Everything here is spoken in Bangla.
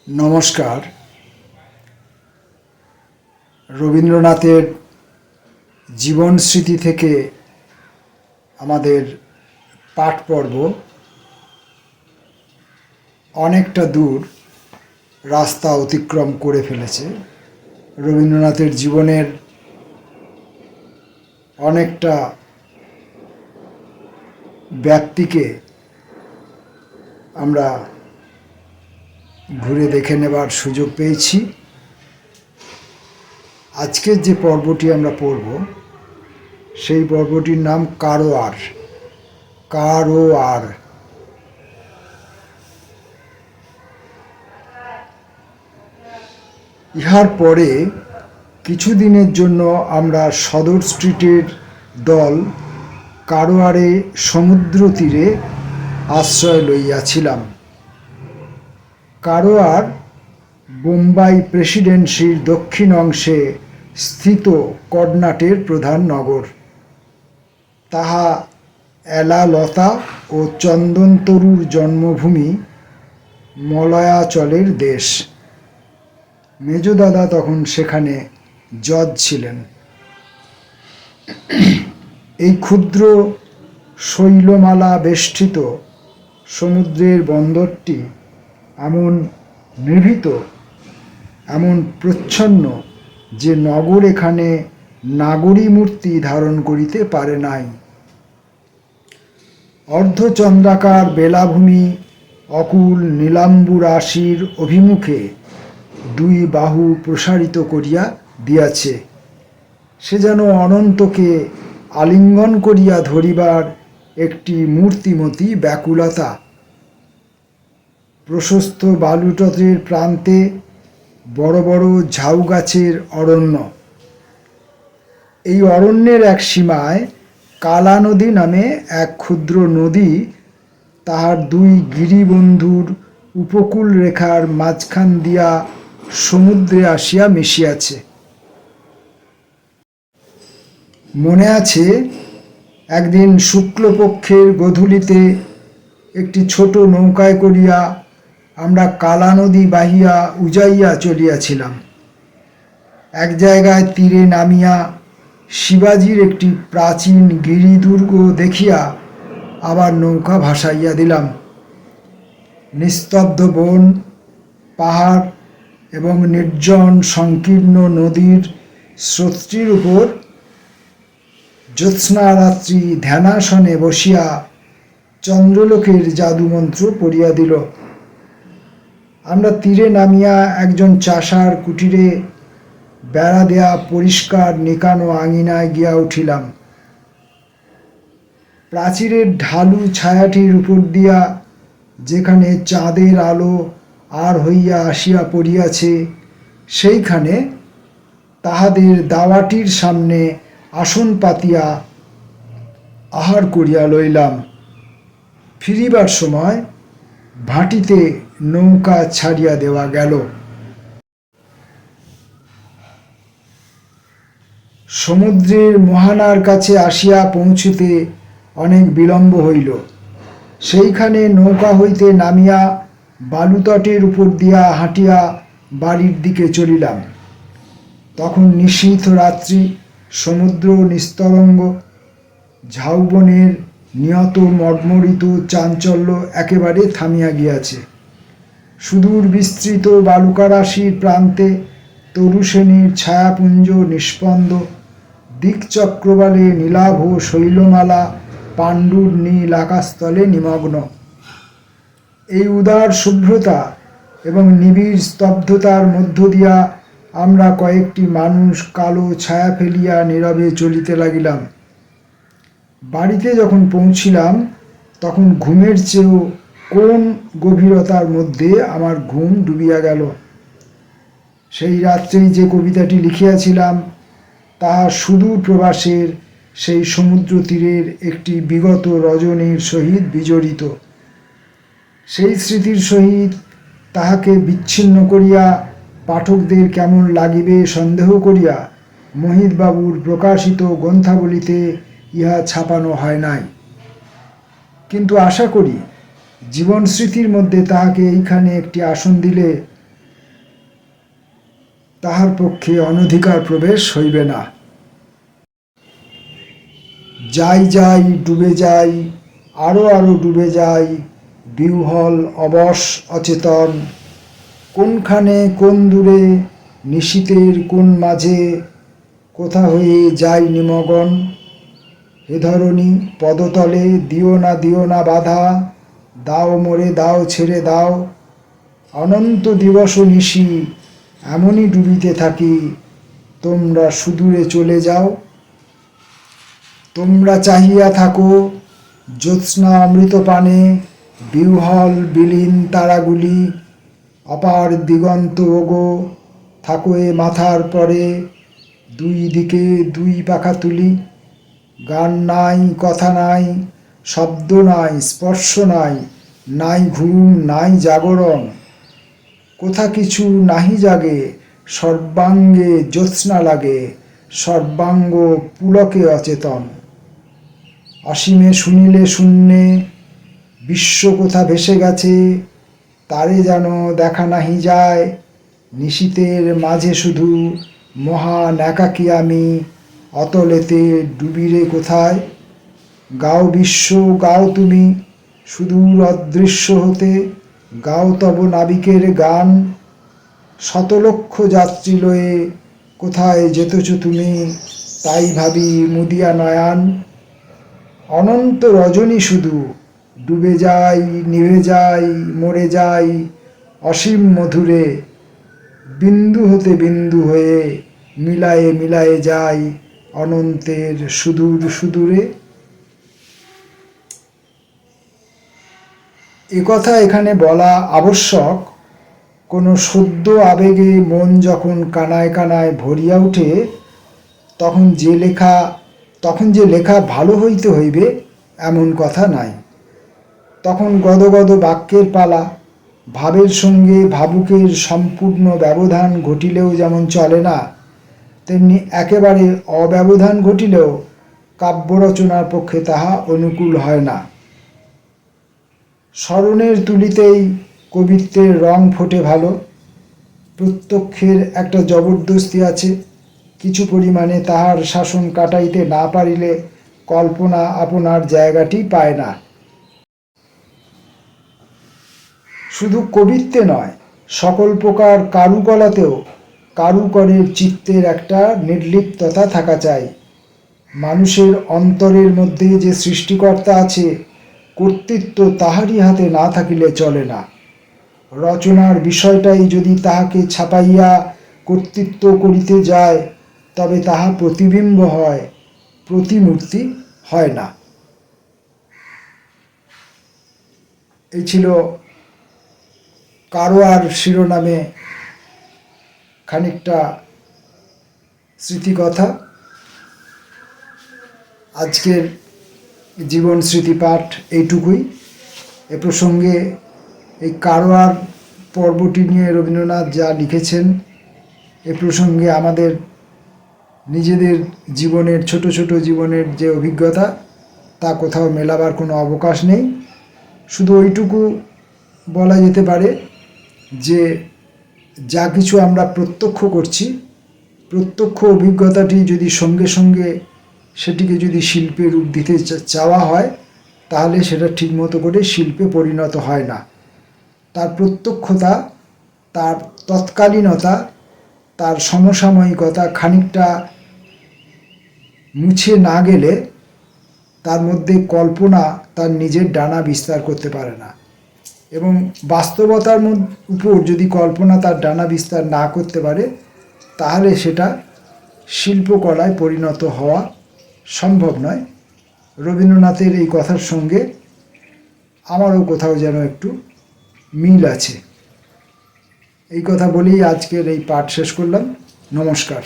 নমস্কার। রবীন্দ্রনাথের জীবন স্মৃতি থেকে আমাদের পাঠ পর্ব অনেকটা দূর রাস্তা অতিক্রম করে ফেলেছে। রবীন্দ্রনাথের জীবনের অনেকটা ব্যাপ্তিকে আমরা ঘুরে দেখে নেবার সুযোগ পেয়েছি। আজকের যে পর্বটি আমরা পড়ব সেই পর্বটির নাম কারোয়ার। কারোয়ার। ইহার পরে কিছুদিনের জন্য আমরা সদর স্ট্রিটের দল কারোয়ারে সমুদ্র তীরে আশ্রয় লইয়াছিলাম। কারোয়ার বোম্বাই প্রেসিডেন্সির দক্ষিণ অংশে স্থিত কর্ণাটের প্রধান নগর। তাহা এলা লতা ও চন্দনতরুর জন্মভূমি, মলয়াচলের দেশ। মেজদাদা তখন সেখানে জজ ছিলেন। এই ক্ষুদ্র শৈলমালা বেষ্টিত সমুদ্রের বন্দরটি এমন নিভৃত, এমন প্রচ্ছন্ন যে নগর এখানে নাগরী মূর্তি ধারণ করিতে পারে নাই। অর্ধচন্দ্রাকার বেলাভূমি অকুল নীলাম্বু রাশির অভিমুখে দুই বাহু প্রসারিত করিয়া দিয়াছে। সে যেন অনন্তকে আলিঙ্গন করিয়া ধরিবার একটি মূর্তিমতী ব্যাকুলতা। প্রশস্ত বালুতটের প্রান্তে বড় বড় ঝাউ গাছের অরণ্য। এই অরণ্যের এক সীমায় কালা নদী নামে এক ক্ষুদ্র নদী তাহার দুই গিরিবন্ধুর উপকূল রেখার মাঝখান দিয়া সমুদ্রে আসিয়া মিশিয়াছে। মনে আছে, একদিন শুক্লপক্ষের গোধূলিতে একটি ছোট নৌকায় করিয়া আমরা কালা নদী বাহিয়া উজাইয়া চলিয়াছিলাম। এক জায়গায় তীরে নামিয়া শিবাজির একটি প্রাচীন গিরিদুর্গ দেখিয়া আবার নৌকা ভাসাইয়া দিলাম। নিস্তব্ধ বন, পাহাড় এবং নির্জন সংকীর্ণ নদীর স্রোতটির উপর জ্যোৎস্নারাত্রি ধ্যানাসনে বসিয়া চন্দ্রলোকের জাদুমন্ত্র পড়িয়া দিল। আমরা তীরে নামিয়া একজন চাষার কুটিরে বেড়া দেয়া পরিষ্কার নিকানো আঙিনায় গিয়া উঠিলাম। প্রাচীরের ঢালু ছায়াটির উপর দিয়া যেখানে চাঁদের আলো আর হইয়া আসিয়া পড়িয়াছে, সেইখানে তাহাদের দাওয়াটির সামনে আসন পাতিয়া আহার করিয়া লইলাম। ফিরিবার সময় ভাটিতে নৌকা ছাড়িয়া দেওয়া গেল। সমুদ্রের মোহনার কাছে আসিয়া পৌঁছিতে অনেক বিলম্ব হইল। সেইখানে নৌকা হইতে নামিয়া বালুতটের উপর দিয়া হাঁটিয়া বাড়ির দিকে চলিলাম। তখন নিশীথ রাত্রি, সমুদ্র নিস্তরঙ্গ, ঝাউবনের নিয়ত মর্মরিত চাঞ্চল্য একেবারে থামিয়া গিয়াছে। সুদূর বিস্তৃত বালুকারাশির প্রান্তে তরুশ্রেণীর ছায়াপুঞ্জ নিষ্পন্দ, দিকচক্রবালে নীলাভ শৈলমালা পাণ্ডুর নীল আকাশতলে নিমগ্ন। এই উদার শুভ্রতা এবং নিবিড় স্তব্ধতার মধ্য দিয়া আমরা কয়েকটি মানুষ কালো ছায়া ফেলিয়া নীরবে চলিতে লাগিলাম। বাড়িতে যখন পৌঁছিলাম তখন ঘুমের চেয়েও কোন গভীরতার মধ্যে আমার ঘুম ডুবিয়া গেল। সেই রাত্রেই যে কবিতাটি লিখিয়াছিলাম তাহা সুদূর প্রবাসের সেই সমুদ্র তীরের একটি বিগত রজনীর সহিত বিজড়িত। সেই স্মৃতির সহিত তাহাকে বিচ্ছিন্ন করিয়া পাঠকদের কেমন লাগিবে সন্দেহ করিয়া মোহিতবাবুর প্রকাশিত গ্রন্থাবলীতে ইহা ছাপানো হয় নাই। কিন্তু আশা করি জীবন স্মৃতির মধ্যে তাহাকে এইখানে একটি আসন দিলে তাহার পক্ষে অনধিকার প্রবেশ হইবে না। যাই যাই ডুবে যাই, আরো আরো ডুবে যাই, বিহ্বল অবশ অচেতন। কোনখানে কোন দূরে, নিশীথের কোন মাঝে, কোথা হয়ে যাই নিমগন। হে ধরণী পদতলে দিও না বাধা, দাও মোরে দাও ছেড়ে দাও। অনন্ত দিবস নিশি এমনই ডুবিতে থাকি, তোমরা সুদূরে চলে যাও। তোমরা চাহিয়া থাকো জ্যোৎস্না অমৃত পানে, বিহ্বল বিলীন তারাগুলি। অপার দিগন্ত ওগো, থাকো এ মাথার পরে, দুই দিকে দুই পাখা তুলি। গান নাই, কথা নাই, শব্দ নাই, স্পর্শ নাই, নাই ঘুম নাই জাগরণ। কোথা কিছু নাহি জাগে, সর্বাঙ্গে জ্যোৎস্না লাগে, সর্বাঙ্গ পুলকে অচেতন। অসীমে শুনিলে শূন্যে, বিশ্ব কোথা ভেসে গেছে, তারে যেন দেখা নাহি যায়। নিশীথের মাঝে শুধু মহান একাকী আমি, অতলেতে ডুবিরে কোথায়। গাও বিশ্ব গাও তুমি, সুদূর অদৃশ্য হতে, গাও তব নাবিকের গান। শতলক্ষ যাত্রী লয়ে কোথায় যেতেছ তুমি, তাই ভাবি মুদিয়া নয়ান। অনন্ত রজনী শুধু ডুবে যাই, নিভে যাই, মরে যাই, অসীম মধুরে। বিন্দু হতে বিন্দু হয়ে মিলায়ে মিলায়ে যাই, অনন্তের সুদূর সুদূরে। একথা এখানে বলা আবশ্যক, কোনো সদ্য আবেগে মন যখন কানায় কানায় ভরিয়া উঠে, তখন যে লেখা ভালো হইতে হইবে এমন কথা নাই। তখন গদগদ বাক্যের পালা। ভাবের সঙ্গে ভাবুকের সম্পূর্ণ ব্যবধান ঘটিলেও যেমন চলে না, তেমনি একেবারে অব্যবধান ঘটিলেও কাব্য রচনার পক্ষে তাহা অনুকূল হয় না। স্মরণের তুলিতেই কবিত্বের রং ফোটে ভালো। প্রত্যক্ষের একটা জবরদস্তি আছে, কিছু পরিমাণে তাহার শাসন কাটাইতে না পারিলে কল্পনা আপনার জায়গাটি পায় না। শুধু কবিত্বে নয়, সকল প্রকার কারুকলাতেও কারুকরের চিত্তের একটা নির্লিপ্ততা থাকা চাই। মানুষের অন্তরের মধ্যে যে সৃষ্টিকর্তা আছে, কর্তৃত্ব তাহারই হাতে না থাকিলে চলে না। রচনার বিষয়টাই যদি তাহাকে ছাপাইয়া কর্তৃত্ব করিতে যায়, তবে তাহা প্রতিবিম্ব হয়, প্রতিমূর্তি হয় না। এই ছিল কারোয়ার শিরোনামে খানিকটা স্মৃতিকথা। আজকের জীবন স্মৃতিপাঠ এইটুকুই। এ প্রসঙ্গে এই কারোয়ার পর্বটি নিয়ে রবীন্দ্রনাথ যা লিখেছেন, এ প্রসঙ্গে আমাদের নিজেদের জীবনের ছোট ছোট জীবনের যে অভিজ্ঞতা, তা কোথাও মেলাবার কোনো অবকাশ নেই। শুধু ওইটুকু বলা যেতে পারে যে যা কিছু আমরা প্রত্যক্ষ করছি, প্রত্যক্ষ অভিজ্ঞতাটি যদি সঙ্গে সঙ্গে সেটিকে যদি শিল্পে রূপ দিতে চাওয়া হয়, তাহলে সেটা ঠিকমতো করে শিল্পে পরিণত হয় না। তার প্রত্যক্ষতা, তার তৎকালীনতা, তার সমসাময়িকতা খানিকটা মুছে না গেলে তার মধ্যে কল্পনা তার নিজের ডানা বিস্তার করতে পারে না। এবং বাস্তবতার উপর যদি কল্পনা তার ডানা বিস্তার না করতে পারে, তাহলে সেটা শিল্পকলায় পরিণত হওয়া সম্ভব নয়। রবীন্দ্রনাথের এই কথার সঙ্গে আমারও কোথাও যেন একটু মিল আছে। এই কথা বলেই আজকের এই পাঠ শেষ করলাম। নমস্কার।